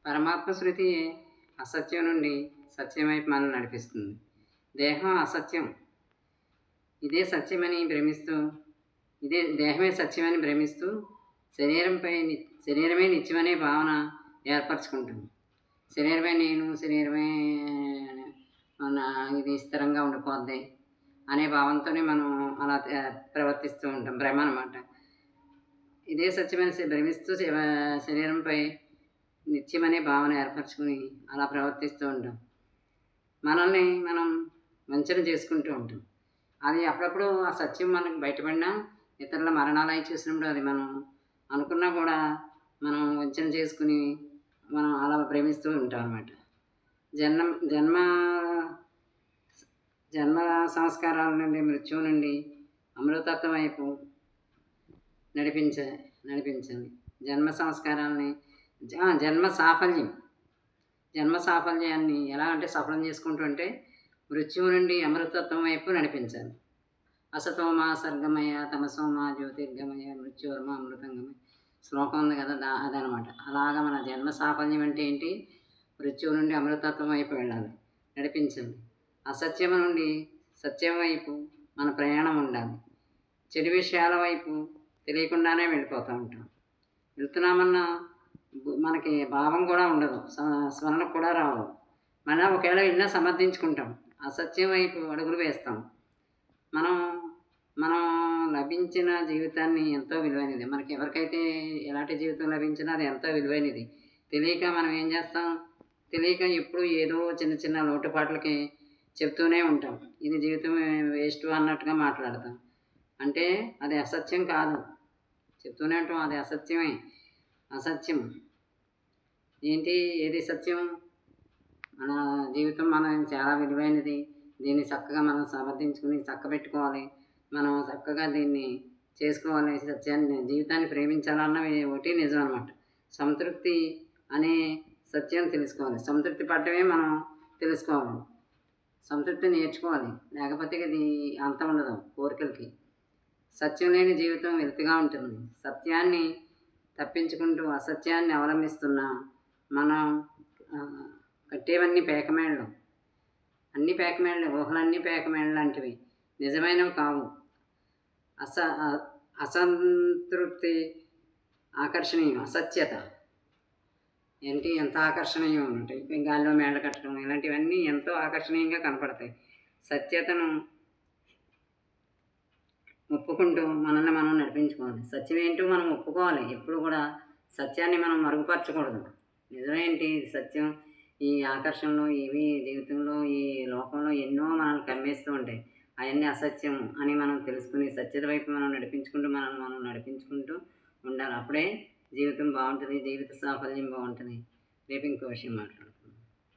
పరమాత్మ శృతి అసత్యం నుండి సత్యం వైపు మనల్ని నడిపిస్తుంది. దేహం అసత్యం, ఇదే సత్యమని భ్రమిస్తూ దేహమే సత్యమని భ్రమిస్తూ శరీరమే నిత్యమనే భావన ఏర్పరచుకుంటుంది. శరీరమే నేను, శరీరమే ఇది స్థిరంగా ఉండిపోద్ది అనే భావంతోనే మనం అలా ప్రవర్తిస్తూ ఉంటాం. భ్రమ అన్నమాట. ఇదే సత్యమని భ్రమిస్తూ శరీరంపై నిత్యమనే భావన ఏర్పరచుకుని అలా ప్రవర్తిస్తూ ఉంటాం. మనల్ని మనం వంచన చేసుకుంటూ ఉంటాం. అది అప్పుడప్పుడు ఆ సత్యం మనకు బయటపడినా, ఇతరుల మరణాలు అవి చూసినప్పుడు అది మనం అనుకున్నా కూడా మనం వంచన చేసుకుని మనం అలా ప్రేమిస్తూ ఉంటాం అన్నమాట. జన్మ జన్మ సంస్కారాల నుండి, మృత్యువు నుండి అమృతత్వం వైపు నడిపించాలి. జన్మ సంస్కారాలని జన్మ సాఫల్యాన్ని ఎలా అంటే సఫలం చేసుకుంటూ ఉంటే మృత్యువు నుండి అమృతత్వం వైపు నడిపించాలి. అసతోమా సర్గమయ, తమసోమా జ్యోతిర్గమయ, మృత్యోర్మ అమృతంగమయ శ్లోకం ఉంది కదా, అదనమాట. అలాగా మన జన్మ సాఫల్యం అంటే ఏంటి? మృత్యువు నుండి అమృతత్వం వైపు వెళ్ళాలి, నడిపించాలి. అసత్యం నుండి సత్యం వైపు మన ప్రయాణం ఉండాలి. చెడు విషయాల వైపు తెలియకుండానే వెళ్ళిపోతూ ఉంటాం. వెళ్తున్నామన్నా మనకి భావం కూడా ఉండదు, స్మరణకు కూడా రావు. మనం ఒకవేళ వెళ్ళినా సమర్థించుకుంటాం, అసత్యం వైపు అడుగులు వేస్తాం. మనం లభించిన జీవితాన్ని ఎంతో విలువైనది. మనకి ఎవరికైతే ఎలాంటి జీవితం లభించినా అది ఎంతో విలువైనది. తెలియక మనం ఏం చేస్తాం? తెలియక ఎప్పుడు ఏదో చిన్న చిన్న లోటుపాట్లకి చెప్తూనే ఉంటాం. ఇది జీవితం వేస్ట్ అన్నట్టుగా మాట్లాడతాం. అంటే అది అసత్యం కాదు, చెప్తూనే ఉంటాం, అది అసత్యమే. అసత్యం ఏంటి? ఏది సత్యం? మన జీవితం చాలా విలువైనది. దీన్ని చక్కగా మనం సమర్థించుకుని చక్కబెట్టుకోవాలి. మనం చక్కగా దీన్ని చేసుకోవాలి. సత్యాన్ని, జీవితాన్ని ప్రేమించాలన్నవి ఒకటి నిజం అన్నమాట. సంతృప్తి అనే సత్యం తెలుసుకోవాలి. సంతృప్తి పడటమే మనం తెలుసుకోవాలి. సంతృప్తి నేర్చుకోవాలి, లేకపోతే ఇది అంతం ఉండదు కోరికలకి. సత్యం లేని జీవితం వెలితిగా ఉంటుంది. సత్యాన్ని తప్పించుకుంటూ అసత్యాన్ని అవలంబిస్తున్నా మనం కట్టేవన్నీ పేకమేళలు, అన్ని పేకమేళలే. ఊహలన్నీ పేకమేళ లాంటివి, నిజమైనవి కావు. అసంతృప్తి ఆకర్షణీయం, అసత్యత ఏంటి ఎంత ఆకర్షణీయం ఉంటాయి. గాల్లో మేళ్ళ కట్టడం ఇలాంటివన్నీ ఎంతో ఆకర్షణీయంగా కనపడతాయి. సత్యతను ఒప్పుకుంటూ మనల్ని మనం నడిపించుకోవాలి. సత్యం ఏంటో మనం ఒప్పుకోవాలి. ఎప్పుడు కూడా సత్యాన్ని మనం మరుగుపరచకూడదు. నిజమేంటి? సత్యం. ఈ ఆకర్షణలో ఇవి జీవితంలో ఈ లోకంలో ఎన్నో మనల్ని కమ్మేస్తూ ఉంటాయి. అవన్నీ అసత్యం అని మనం తెలుసుకుని సత్యత వైపు మనం నడిపించుకుంటూ ఉండాలి. అప్పుడే జీవితం బాగుంటుంది, జీవిత సాఫల్యం బాగుంటుంది. రేపు ఇంకో విషయం మాట్లాడతాం.